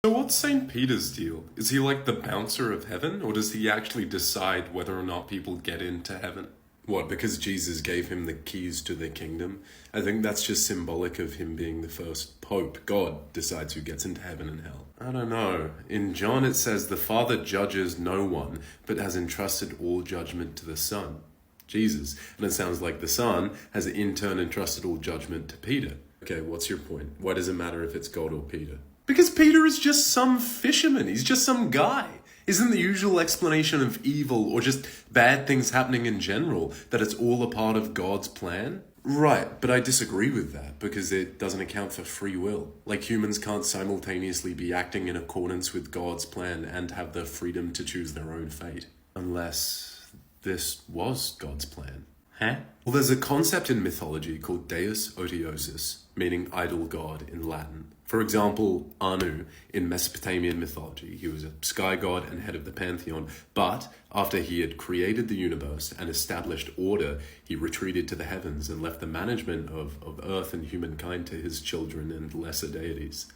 So what's St. Peter's deal? Is he like the bouncer of heaven, or does he actually decide whether or not people get into heaven? What, because Jesus gave him the keys to the kingdom? I think that's just symbolic of him being the first pope. God decides who gets into heaven and hell. I don't know. In John it says the Father judges no one, but has entrusted all judgment to the Son, Jesus. And it sounds like the Son has in turn entrusted all judgment to Peter. Okay, what's your point? Why does it matter if it's God or Peter? Because Peter is just some fisherman. He's just some guy. Isn't the usual explanation of evil or just bad things happening in general that it's all a part of God's plan? Right, but I disagree with that because it doesn't account for free will. Like, humans can't simultaneously be acting in accordance with God's plan and have the freedom to choose their own fate. Unless this was God's plan. Huh? Well, there's a concept in mythology called Deus Otiosus, meaning idol god in Latin. For example, Anu in Mesopotamian mythology. He was a sky god and head of the pantheon, but after he had created the universe and established order, he retreated to the heavens and left the management of earth and humankind to his children and lesser deities.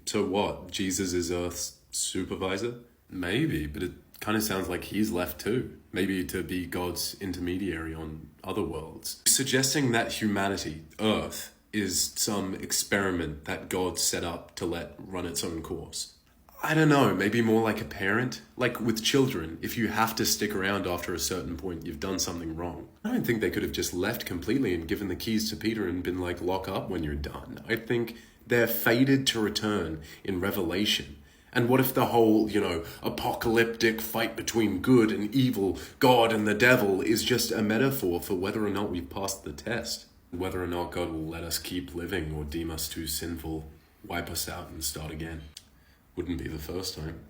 So what? Jesus is Earth's supervisor? Maybe, but it kind of sounds like he's left too. Maybe to be God's intermediary on other worlds. Suggesting that humanity, Earth, is some experiment that God set up to let run its own course. I don't know, maybe more like a parent. Like with children, if you have to stick around after a certain point, you've done something wrong. I don't think they could have just left completely and given the keys to Peter and been like, lock up when you're done. I think they're fated to return in Revelation. And what if the whole, apocalyptic fight between good and evil, God and the devil, is just a metaphor for whether or not we've passed the test? Whether or not God will let us keep living or deem us too sinful, wipe us out and start again. Wouldn't be the first time.